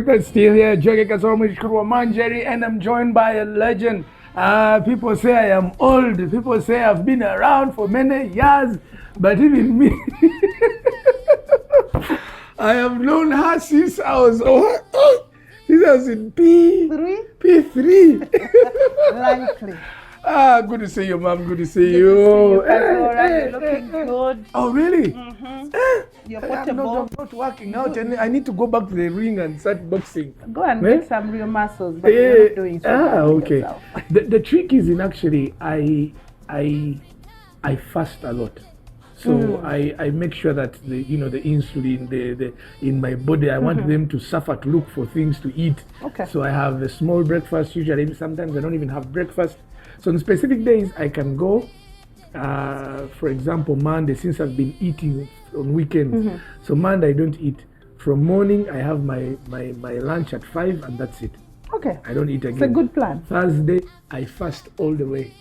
Still here, Jogi Kasomi Manjeri, and I'm joined by a legend. People say I am old. People say I've been around for many years, but even me, I have known her since I was in P3. Likely. Good to see you, Mom. Good to see you. You're looking good. Oh, really? You're I'm portable. not working out, and I need to go back to the ring and start boxing. Go and get some real muscles, but you're not doing so bad okay. yourself. The trick is in actually I fast a lot. So I make sure that the insulin the in my body, I want them to suffer to look for things to eat. Okay. So I have a small breakfast. Usually sometimes I don't even have breakfast. So on specific days I can go. For example, Monday, since I've been eating on weekends. So Monday I don't eat. From morning I have my lunch at 5 and that's it. Okay. I don't eat again. It's a good plan. Thursday I fast all the way.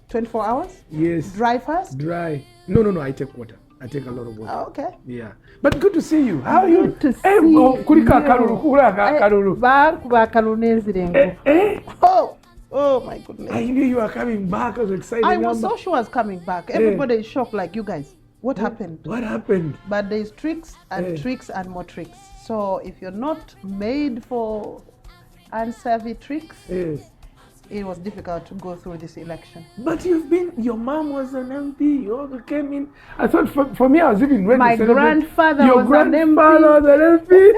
24 hours? Yes. Dry fast? Dry. No, I take water. I take a lot of water. Oh, okay. Yeah. But good to see you. How are you? Good to see you. Oh my goodness. I knew you were coming back. I was excited. I was so sure I was coming back. Everybody is shocked like you guys. What happened? What happened? But there's tricks and tricks and more tricks. So if you're not made for unsavvy tricks, it was difficult to go through this election. But your mom was an MP, you all came in. I thought for me, I was even ready My to celebrate. grandfather Your was grandfather was an MP.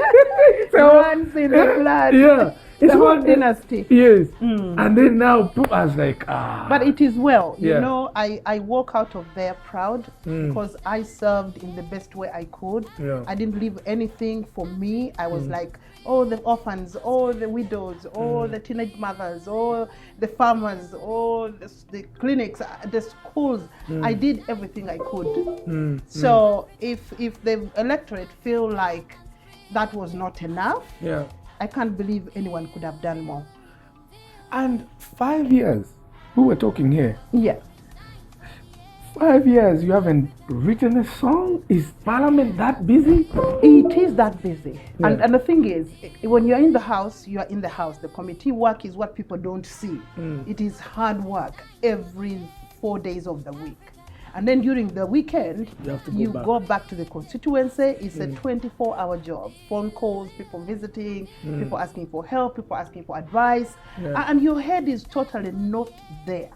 Runs in the blood. Yeah. The whole dynasty. Yes. And then now, I was like, But it is well. Yeah. You know, I walk out of there proud because I served in the best way I could. Yeah. I didn't leave anything for me. I was like, all the orphans, all the widows, all the teenage mothers, all the farmers, all the clinics, the schools. I did everything I could. So if the electorate feel like that was not enough, I can't believe anyone could have done more. And 5 years, we were talking here. Yeah. 5 years, you haven't written a song? Is Parliament that busy? It is that busy. Yeah. And the thing is, when you're in the house, you are in the house. The committee work is what people don't see. It is hard work every 4 days of the week. And then during the weekend, you go back to the constituency. It's a 24-hour job. Phone calls, people visiting, people asking for help, people asking for advice. And your head is totally not there.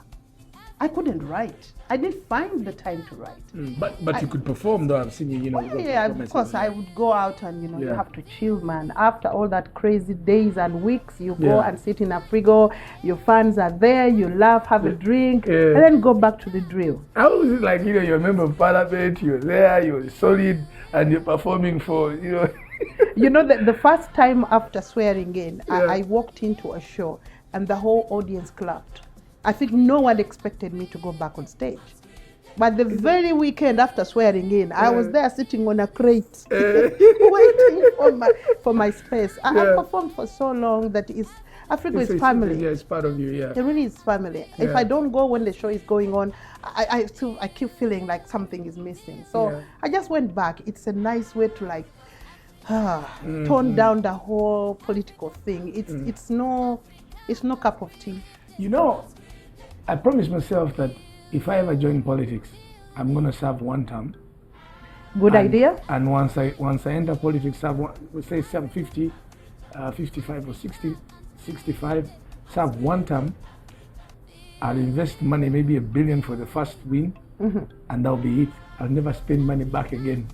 I couldn't write. I didn't find the time to write. But you could perform though. I've seen you, yeah, of course. I would go out and, you have to chill, man. After all that crazy days and weeks, you go and sit in a frigo. Your fans are there. You laugh, have a drink, and then go back to the drill. How was it like, you're a member of Parliament, you're there, you're solid, and you're performing for, the first time after swearing in, I walked into a show and the whole audience clapped. I think no one expected me to go back on stage. But the very weekend after swearing in, I was there sitting on a crate, waiting for my space. I performed for so long that Africa is family. Yeah, it's part of you, yeah. It really is family. Yeah. If I don't go when the show is going on, I keep feeling like something is missing. So I just went back. It's a nice way to tone down the whole political thing. It's no cup of tea. I promised myself that if I ever join politics, I'm going to serve one term. Good idea. And once I enter politics, serve 50, 55 or 60, 65, serve one term. I'll invest money, maybe $1 billion for the first win, and that'll be it. I'll never spend money back again.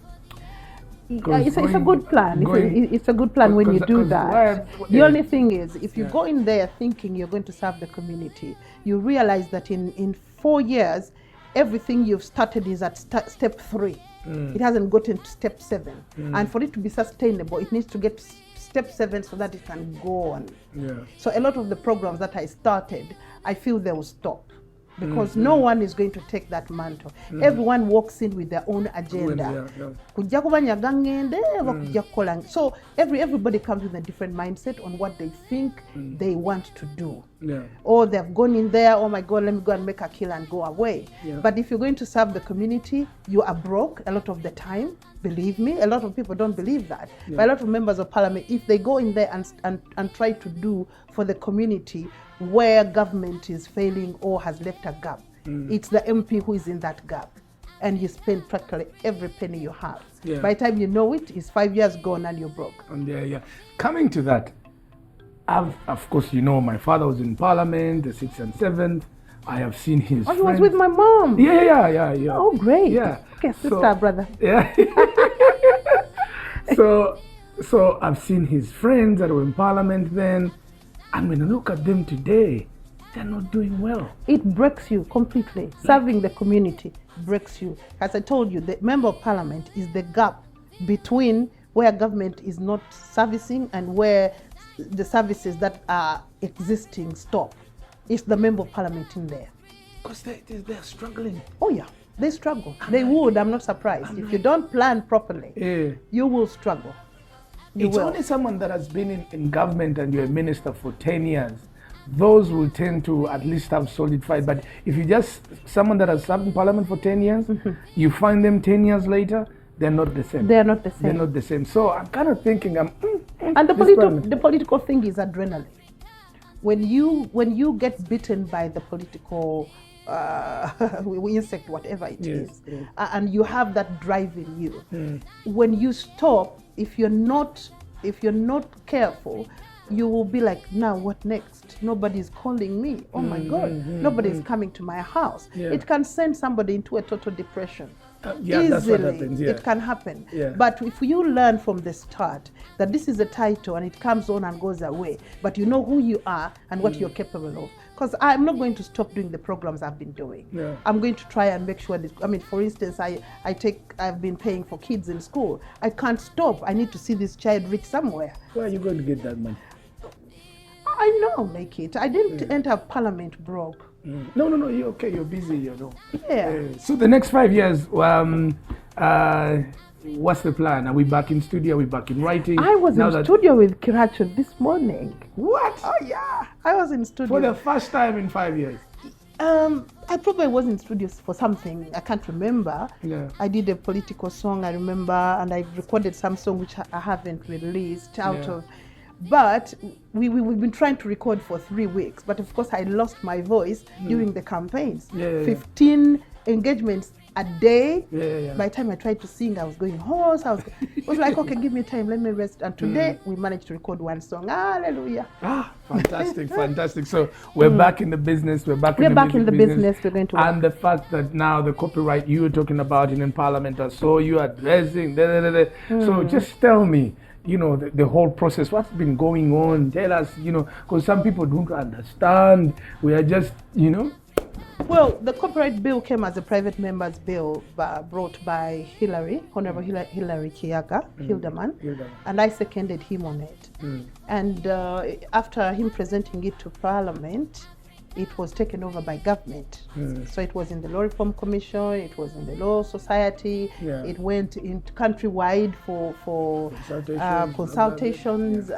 It's a good plan. It's a good plan when you do that. The only thing is, if you go in there thinking you're going to serve the community, you realize that in 4 years, everything you've started is at step 3. It hasn't gotten to step 7. And for it to be sustainable, it needs to get step 7 so that it can go on. So a lot of the programs that I started, I feel they will stop. Because no one is going to take that mantle. Everyone walks in with their own agenda. So everybody comes with a different mindset on what they think they want to do. Or they've gone in there, oh my God, let me go and make a kill and go away. But if you're going to serve the community, you are broke a lot of the time. Believe me, a lot of people don't believe that. But a lot of members of parliament, if they go in there and try to do for the community where government is failing or has left a gap, it's the MP who is in that gap. And you spend practically every penny you have. By the time you know it, it's 5 years gone and you're broke. Coming to that, of course, you know, my father was in parliament, the 6th and 7th. I have seen his friends. He was with my mom. Yeah. Oh, great. Yeah. Okay, sister, brother. Yeah. So I've seen his friends that were in parliament then. And when I look at them today, they're not doing well. It breaks you completely. Serving the community breaks you. As I told you, the member of parliament is the gap between where government is not servicing and where the services that are existing stop. It's the member of parliament in there. Because they're struggling. Oh yeah, they struggle. They would, I'm not surprised. If you don't plan properly, you will struggle. It's only someone that has been in government and you're a minister for 10 years. Those will tend to at least have solidified. But if you just, someone that has served in parliament for 10 years, you find them 10 years later, they're not the same. They're not the same. They're not the same. So I'm kind of thinking, and the political thing is adrenaline. When you get bitten by the political insect, whatever it is, and you have that drive in you, when you stop, if you're not careful, you will be like, now what next? Nobody's calling me. Oh my God, nobody's coming to my house. It can send somebody into a total depression. Easily, that's what happens, it can happen. But if you learn from the start that this is a title and it comes on and goes away, but you know who you are and what you're capable of. Because I'm not going to stop doing the programs I've been doing. I'm going to try and make sure that, I mean, for instance, I've been paying for kids in school. I can't stop. I need to see this child reach somewhere. Where are you going to get that money? I know, make it. I didn't enter parliament broke. No, you're okay. You're busy, you know. So the next 5 years, what's the plan? Are we back in studio? Are we back in writing? I was in studio with Racheal this morning. What? Oh yeah, I was in studio. For the first time in 5 years? I probably was in studio for something. I can't remember. I did a political song, I remember, and I recorded some song which I haven't released out of. But we've been trying to record for 3 weeks. But of course, I lost my voice during the campaigns. 15 engagements a day. By the time I tried to sing, I was going hoarse. It was like, okay, give me time, let me rest. And today, we managed to record one song. Hallelujah. Fantastic. So we're back in the business. We're back in the business. We're going to work. And the fact that now the copyright you were talking about in Parliament, I saw you addressing. So just tell me, you know, the whole process, what's been going on? Tell us, you know, because some people don't understand. We are just, you know. Well, the copyright bill came as a private member's bill brought by Honorable Hillary Kiyaga, Hilderman, and I seconded him on it. And after him presenting it to Parliament, it was taken over by government. So it was in the Law Reform Commission, it was in the Law Society, it went into countrywide for consultations,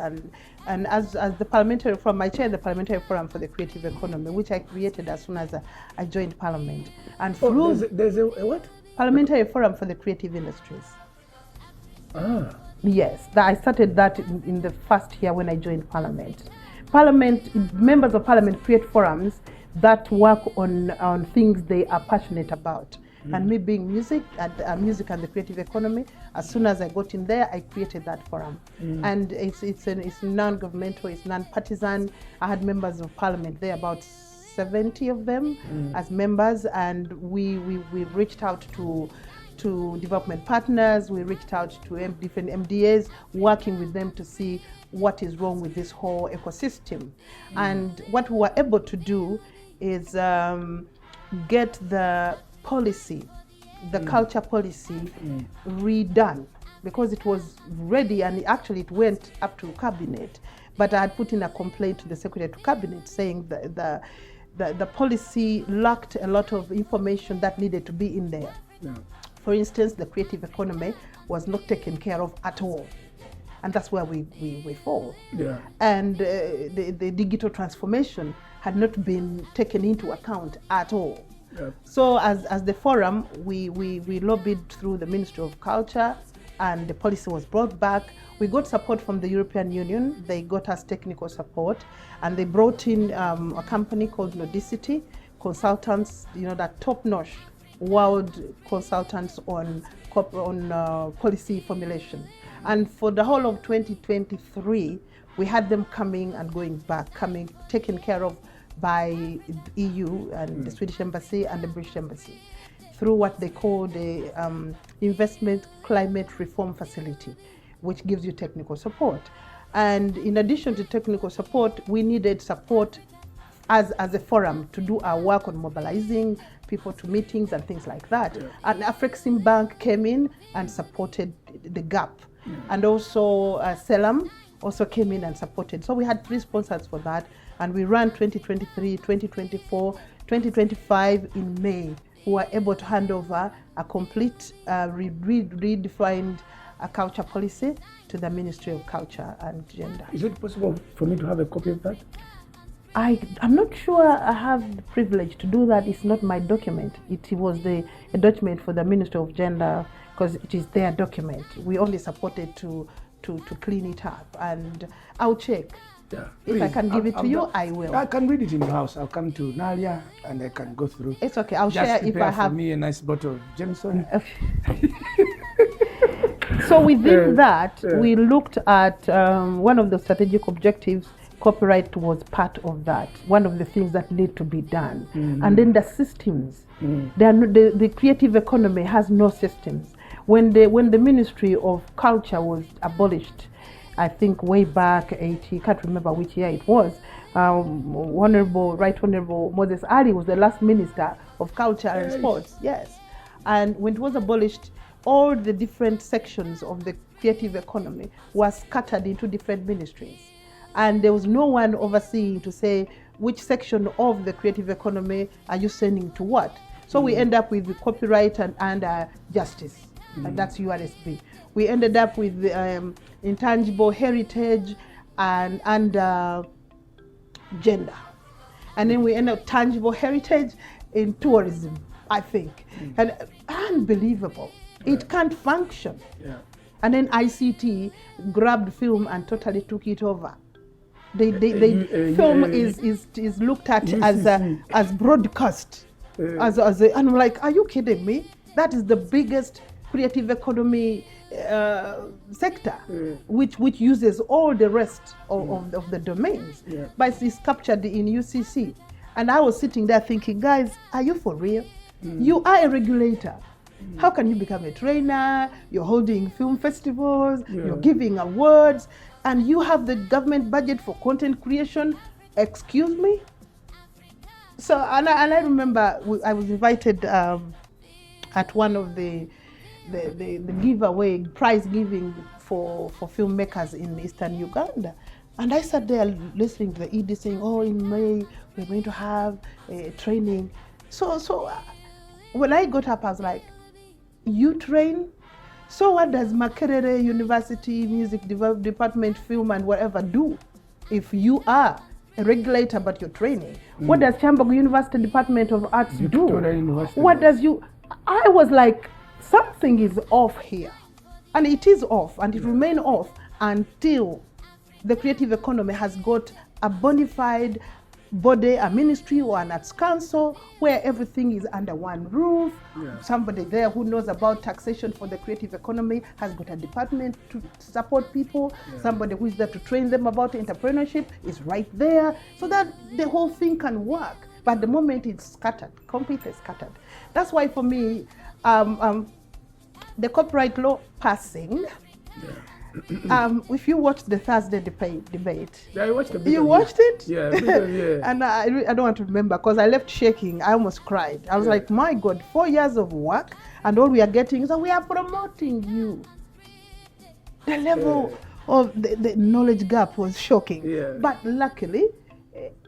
and as the Parliamentary Forum, I chaired the Parliamentary Forum for the Creative Economy, which I created as soon as I joined Parliament. And through there's a what? Parliamentary Forum for the Creative Industries. Yes, I started that in the first year when I joined Parliament. Members of Parliament create forums that work on things they are passionate about. And me being music and the creative economy, as soon as I got in there, I created that forum. And it's non-governmental, it's non-partisan. I had members of Parliament there, about 70 of them as members, and we reached out to development partners, we reached out to different MDAs, working with them to see what is wrong with this whole ecosystem. And what we were able to do is get the policy, the culture policy redone, because it was ready and actually it went up to cabinet. But I had put in a complaint to the Secretary to Cabinet saying that the policy lacked a lot of information that needed to be in there. For instance, the creative economy was not taken care of at all. And that's where we fall. And the digital transformation had not been taken into account at all. So as the forum, we lobbied through the Ministry of Culture, and the policy was brought back. We got support from the European Union. They got us technical support, and they brought in a company called Nodicity, consultants, that top-notch world consultants on policy formulation. And for the whole of 2023, we had them coming and going back, taken care of by the EU and the Swedish Embassy and the British Embassy through what they call the Investment Climate Reform Facility, which gives you technical support. And in addition to technical support, we needed support as a forum to do our work on mobilizing people to meetings and things like that. Yeah. And Afrexim Bank came in and supported the gap. Yeah. And also Selam also came in and supported. So we had 3 sponsors for that, and we ran 2023, 2024, 2025 in May. We were able to hand over a complete redefined culture policy to the Ministry of Culture and Gender. Is it possible for me to have a copy of that? I'm not sure I have the privilege to do that. It's not my document. It was a document for the Ministry of Gender, because it is their document. We only supported to clean it up, and I'll check. Yeah, if I can give it to you, I will. I can read it in your house. I'll come to Nalia and I can go through. It's okay. I'll just share if I have. For me a nice bottle of Jameson. So within that, we looked at one of the strategic objectives. Copyright was part of that. One of the things that need to be done, and then the systems. The creative economy has no systems. When the Ministry of Culture was abolished, I think way back 80, can't remember which year it was, Right Honorable Moses Ali was the last Minister of Culture and Sports, yes. And when it was abolished, all the different sections of the creative economy were scattered into different ministries. And there was no one overseeing to say which section of the creative economy are you sending to what. So we end up with the copyright and justice, and that's URSB. We ended up with intangible heritage and gender. And then we end up tangible heritage in tourism, I think. And unbelievable. It can't function. Yeah. And then ICT grabbed film and totally took it over. Film is looked at as broadcast. And I'm like, are you kidding me? That is the biggest creative economy sector, which uses all the rest of the domains, but it's captured in UCC. And I was sitting there thinking, guys, are you for real? You are a regulator. How can you become a trainer? You're holding film festivals, you're giving awards, and you have the government budget for content creation. Excuse me? So, and I remember I was invited at one of the giveaway, prize giving for filmmakers in Eastern Uganda. And I sat there listening to the ED saying, oh, in May, we're going to have a training. So when I got up, I was like, you train? So what does Makerere University Music Department, film and whatever do if you are a regulator but you're training? What does Chambogo University Department of Arts do? What does you... I was like, something is off here. And it is off, and it remain off until the creative economy has got a bona fide body, a ministry or an arts council where everything is under one roof. Somebody there who knows about taxation for the creative economy has got a department to support people. Somebody who is there to train them about entrepreneurship is right there, so that the whole thing can work. But the moment it's scattered, completely scattered. That's why for me, the copyright law passing, if you watched the Thursday debate, I watched the you watched it? Yeah, And I don't want to remember because I left shaking. I almost cried. I was like, my God, 4 years of work, and all we are getting is we are promoting you. The level of the knowledge gap was shocking. But luckily,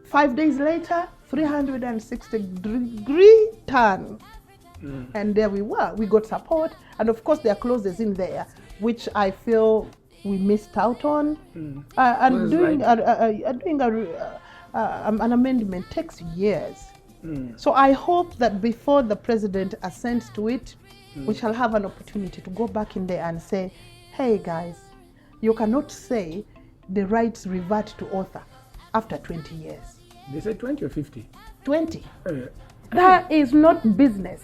5 days later, 360-degree turn. And there we were. We got support. And of course, there are clauses in there which I feel we missed out on. And doing an amendment takes years. So I hope that before the president assents to it, we shall have an opportunity to go back in there and say, hey guys, you cannot say the rights revert to author after 20 years. They said 20 or 50? 20. That is not business.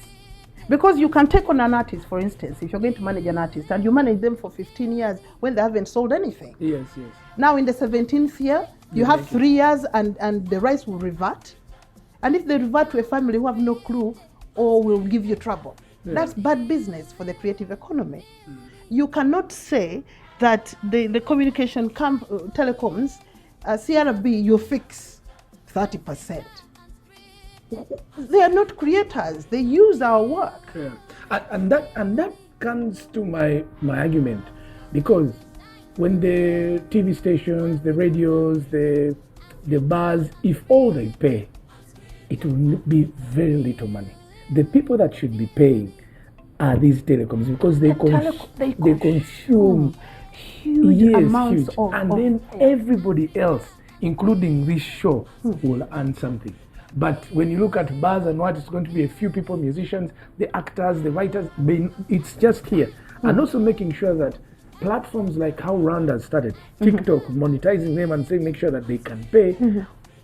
Because you can take on an artist, for instance, if you're going to manage an artist and you manage them for 15 years when they haven't sold anything. Yes. Now in the 17th year, you have 3 years and the rights will revert. And if they revert to a family who have no clue or will give you trouble, that's bad business for the creative economy. You cannot say that the communication telecoms, CRB, you fix 30%. They are not creators. They use our work. And that comes to my argument, because when the TV stations, the radios, the bars, if all they pay, it will be very little money. The people that should be paying are these telecoms, because they consume huge amounts of then everybody else, including this show, will earn something. But when you look at bars and what, it's going to be a few people, musicians, the actors, the writers, it's just here. And also making sure that platforms like how Rwanda has started, TikTok, monetizing them and saying make sure that they can pay.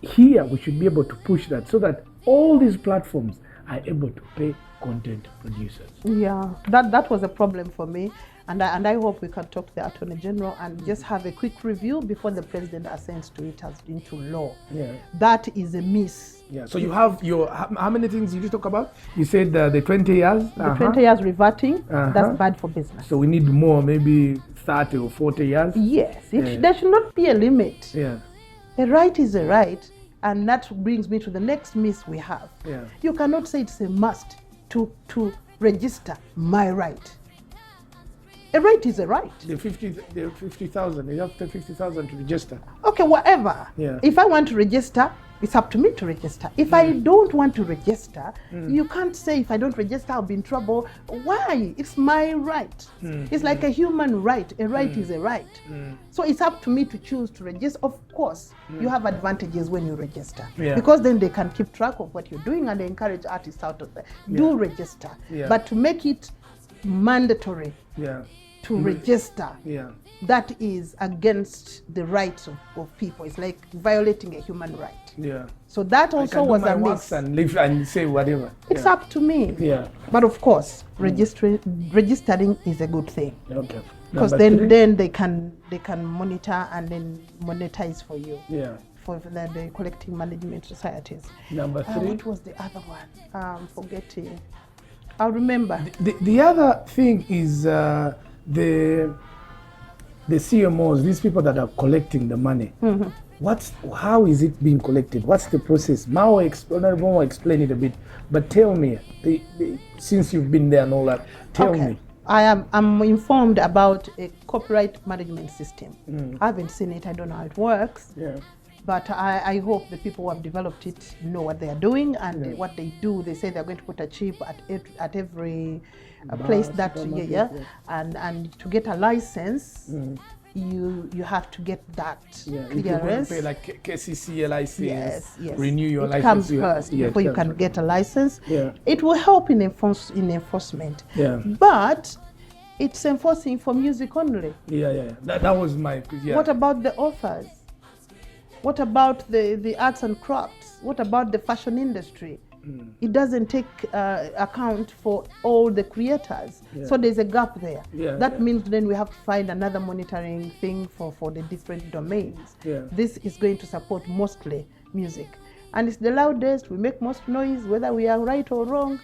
Here we should be able to push that so that all these platforms are able to pay content producers. Yeah, that was a problem for me. And I hope we can talk to the Attorney General and just have a quick review before the President assents to it as into law. That is a miss. So you have how many things did you talk about? You said the 20 years? The 20 years reverting, that's bad for business. So we need more, maybe 30 or 40 years? Yes, there should not be a limit. A right is a right, and that brings me to the next miss we have. You cannot say it's a must to register my right. A right is a right. The 50,000, you have to 50,000 to register. Okay, whatever. If I want to register, it's up to me to register. If I don't want to register, you can't say if I don't register, I'll be in trouble. Why? It's my right. It's like a human right. A right is a right. So it's up to me to choose to register. Of course, you have advantages when you register. Because then they can keep track of what you're doing and they encourage artists out of there. Do register. But to make it mandatory to register, that is against the rights of people. It's like violating a human right. So that also was a miss. And live and say whatever. It's up to me. But of course, registering is a good thing. Because then they can monitor and then monetize for you. For the collecting management societies. Number 3. What was the other one? Forgetting. I'll remember. The other thing is the CMOs, these people that are collecting the money. How is it being collected? What's the process? Mao will explain it a bit, but tell me, since you've been there and all that, tell me. I'm informed about a copyright management system. I haven't seen it. I don't know how it works. But I hope the people who have developed it know what they are doing and what they do. They say they're going to put a chip at every place that and to get a license, you have to get that clearance. Pay like KCC license. Renew your license. It comes first before you can get a license. It will help in enforcement. But it's enforcing for music only. That was my. What about the authors? What about the arts and crafts? What about the fashion industry? It doesn't take account for all the creators. So there's a gap there. That means then we have to find another monitoring thing for the different domains. This is going to support mostly music. And it's the loudest, we make most noise, whether we are right or wrong,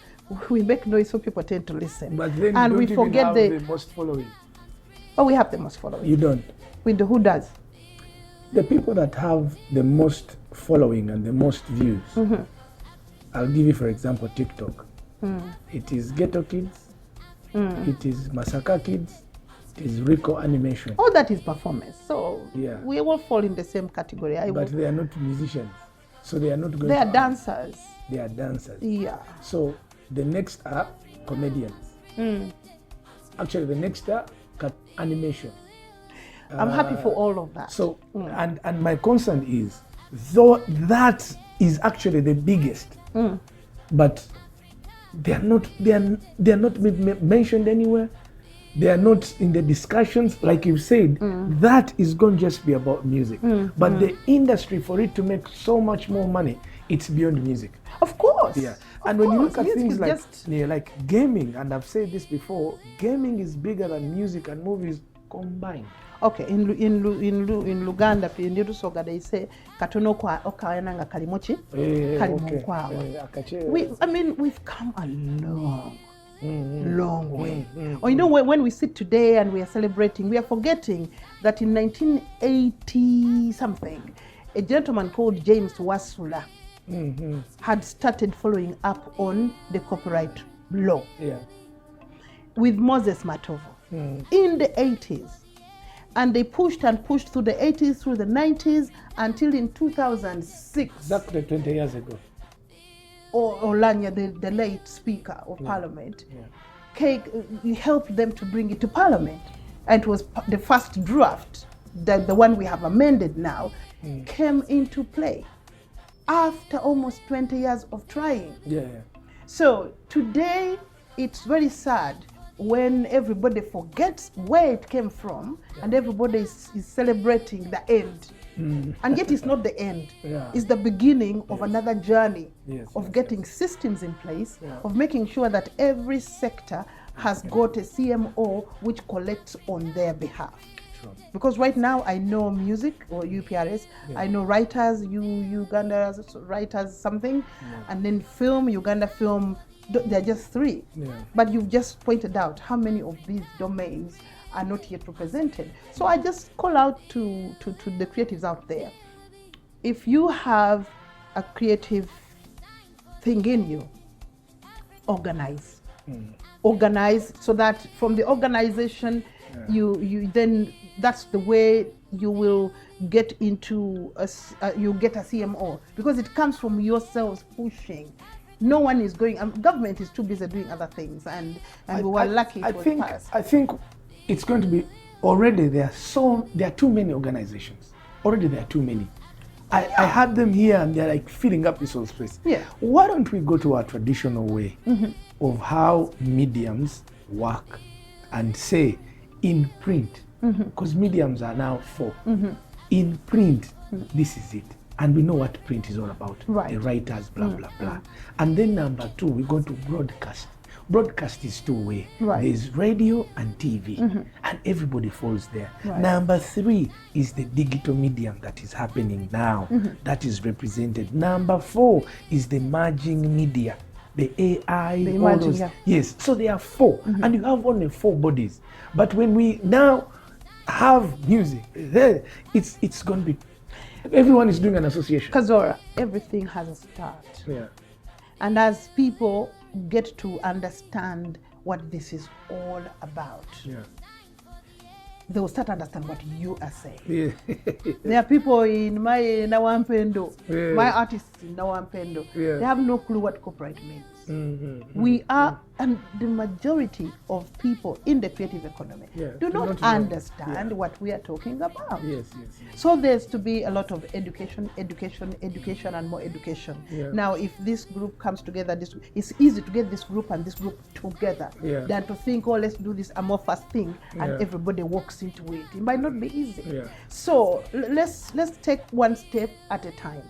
we make noise so people tend to listen. But then and we forget the most following. Oh, we have the most following. You don't? Who does? The people that have the most following and the most views. I'll give you, for example, TikTok. It is Ghetto Kids. It is Masaka Kids. It is Rico Animation. All that is performance. So we all fall in the same category. But they are not musicians. So they are not going They are dancers. They are dancers. So the next are comedians. Actually, the next are animation. I'm happy for all of that. So, and my concern is, though that is actually the biggest, but they are not mentioned anywhere. They are not in the discussions, like you said. That is going to just be about music. But the industry, for it to make so much more money, it's beyond music. Of course. Yeah. And when you look at things like gaming, and I've said this before, gaming is bigger than music and movies combined. Okay, in Uganda, they say katono kwa okayananga kalimochi kalimokwawa. I mean, we've come a long way. Or you know, when we sit today and we are celebrating, we are forgetting that in 1980 something, a gentleman called James Wasula had started following up on the copyright law with Moses Matovo in the 80s. And they pushed and pushed through the 80s, through the 90s, until in 2006. Exactly 20 years ago. Olanya, the late Speaker of Parliament, helped them to bring it to Parliament. And it was the first draft, the one we have amended now, came into play after almost 20 years of trying. So today, it's very sad when everybody forgets where it came from and everybody is celebrating the end. And yet it's not the end. It's the beginning of another journey of getting systems in place, of making sure that every sector has got a CMO which collects on their behalf. Because right now I know music or UPRS, I know writers, Uganda writers something, and then film, Uganda film. They're just three. But you've just pointed out how many of these domains are not yet represented. So I just call out to the creatives out there. If you have a creative thing in you, organize. Organize so that from the organization, you then, that's the way you will get into, you get a CMO. Because it comes from yourselves pushing. No one is going, government is too busy doing other things, and we were lucky it was passed. I think it's going to be, already there are too many organizations. Already there are too many. I had them here and they're like filling up this whole space. Why don't we go to our traditional way of how mediums work and say in print, because mediums are now 4. In print, this is it. And we know what print is all about. The writers, blah, blah, blah. And then number 2, we go to broadcast. Broadcast is two-way. There's radio and TV, and everybody falls there. Number 3 is the digital medium that is happening now, that is represented. Number 4 is the merging media, the AI, all those. Yes, so there are 4, and you have only 4 bodies. But when we now have music, it's going to be, everyone is doing an association. Kazora, everything has a start. And as people get to understand what this is all about, they will start to understand what you are saying. There are people in my Nawampendo, my artists in Nawampendo, they have no clue what copyright means. We are, and the majority of people in the creative economy do not understand what we are talking about. So there's to be a lot of education, and more education. Now, if this group comes together, it's easy to get this group and this group together than to think, oh, let's do this amorphous thing and everybody walks into it. It might not be easy. So let's take one step at a time.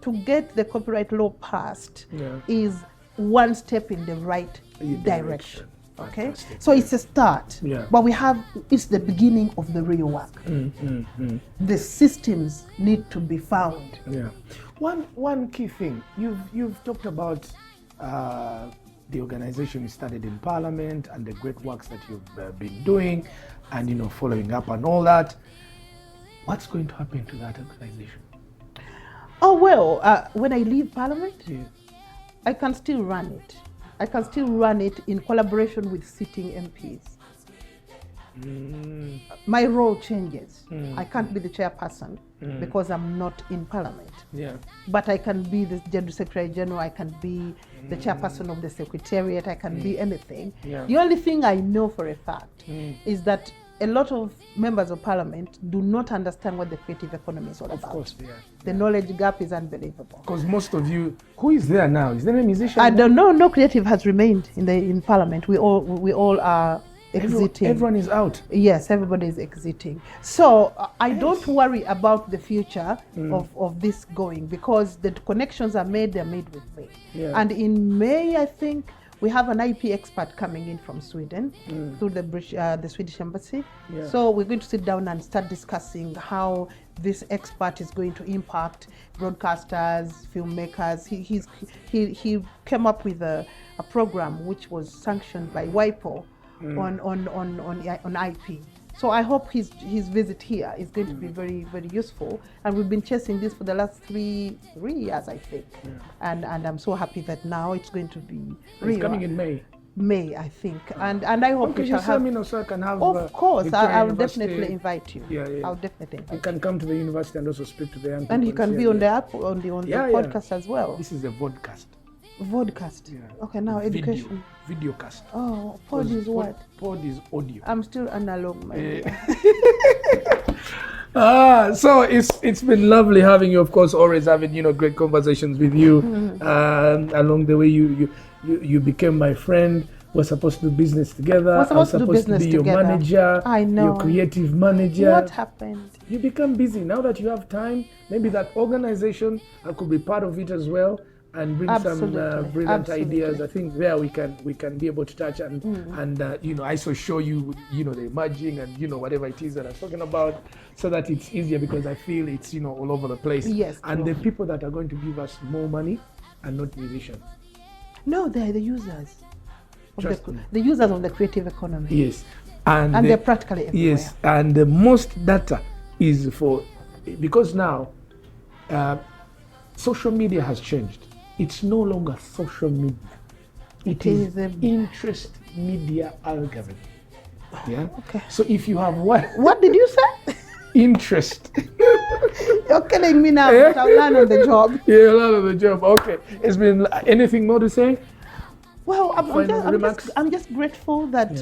To get the copyright law passed is one step in the right direction. Okay, so it's a start, but it's the beginning of the real work. The systems need to be found. One key thing you've talked about, the organization you started in Parliament and the great works that you've been doing, and following up and all that. What's going to happen to that organization? Oh well, when I leave Parliament, I can still run it. I can still run it in collaboration with sitting MPs. My role changes. I can't be the chairperson because I'm not in Parliament. But I can be the General Secretary General, I can be the chairperson of the Secretariat, I can be anything. The only thing I know for a fact is that a lot of members of parliament do not understand what the creative economy is all about. Of course, yeah. The knowledge gap is unbelievable. Because most of you, who is there now? Is there a musician? I don't know. No creative has remained in parliament. We all are exiting. Everyone is out. Yes, everybody is exiting. So I don't worry about the future of this going, because the connections are made. They're made with me. Yeah. And in May, I think, we have an IP expert coming in from Sweden through the Swedish embassy. Yeah. So we're going to sit down and start discussing how this expert is going to impact broadcasters, filmmakers. He came up with a program which was sanctioned by WIPO on IP. So I hope his visit here is going to be very, very useful. And we've been chasing this for the last three years, I think. Yeah. And I'm so happy that now it's going to be real. It's coming in May. May, I think. And I hope we shall have... so I can have... Of course, I'll definitely invite you. Yeah. I'll definitely invite you. You can come to the university and also speak to the young people. And he can be on the app, on the podcast as well. This is a vodcast. Vodcast. Yeah. Okay, now education. Videocast. Oh, pod is what? Pod is audio. I'm still analog, my dear. So it's been lovely having you, of course, always having, great conversations with you. Along the way you became my friend. We're supposed to do business together. We're supposed to do business be your together. Manager. I know. Your creative manager. What happened? You become busy. Now that you have time, maybe that organization, I could be part of it as well. And bring some brilliant ideas. I think there we can be able to touch and I so show you the emerging and whatever it is that I'm talking about, so that it's easier, because I feel it's all over the place. Yes. And the people that are going to give us more money are not musicians. No, they're the users. The users of the creative economy. Yes. And they're practically everywhere. Yes. And the most data is because now social media has changed. It's no longer social media. It is an interest media algorithm. Yeah. Okay. So if you have what did you say? Interest. You're killing me now. But I'll learn on the job. Yeah, learn on the job. Okay. It's been anything more to say? Well, I'm just grateful that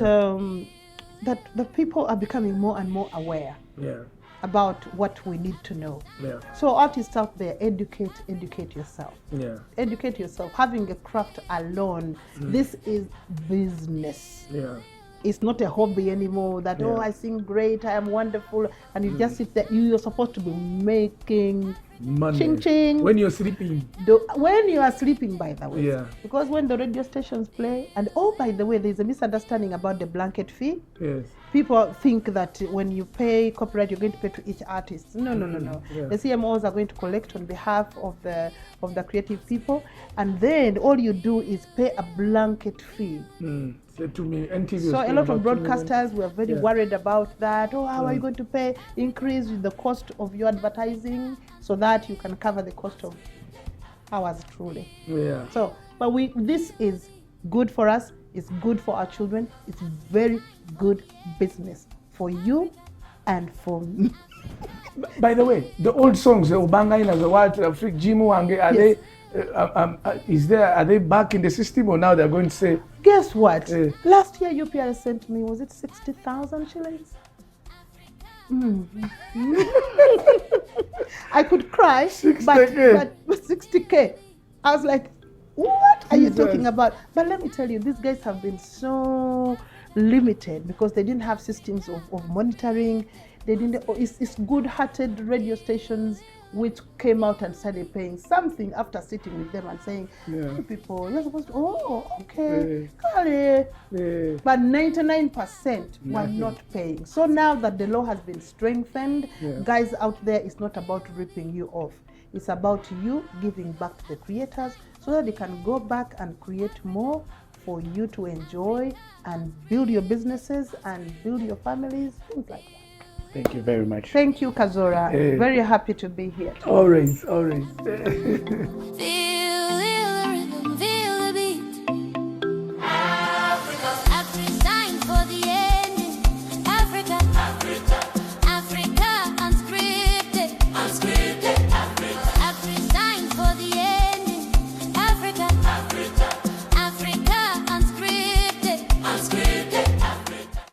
that the people are becoming more and more aware. Yeah. About what we need to know. Yeah. So artists out there, educate yourself. Yeah. Educate yourself. Having a craft alone, this is business. Yeah. It's not a hobby anymore that, I sing great, I am wonderful, and you just sit there. You're supposed to be making money. Ching ching. When you're sleeping. When you are sleeping, by the way. Yeah. Because when the radio stations play, and by the way, there's a misunderstanding about the blanket fee. Yes. People think that when you pay copyright, you're going to pay to each artist. No. Yeah. The CMOS are going to collect on behalf of the creative people, and then all you do is pay a blanket fee. To me, NTV. So a lot of broadcasters were very worried about that. How are you going to increase the cost of your advertising so that you can cover the cost of ours truly? Yeah. So, but this is good for us. It's good for our children. It's very good business for you and for me. By the way, the old songs, the Ubangaina, the Wild Africa, Jimu, are they? Are they back in the system, or now they're going to say? Guess what? Last year UPR sent me, was it 60,000 shillings? I could cry, but 60K. I was like, what are you talking about? But let me tell you, these guys have been so limited because they didn't have systems of monitoring. They didn't. It's good-hearted radio stations which came out and started paying something after sitting with them and saying, "You people, you're supposed to." Okay. But 99% were not paying. So now that the law has been strengthened, guys out there, it's not about ripping you off. It's about you giving back to the creators so that they can go back and create more for you to enjoy and build your businesses and build your families, things like that. Thank you very much. Thank you, Kazora. Very happy to be here. Always.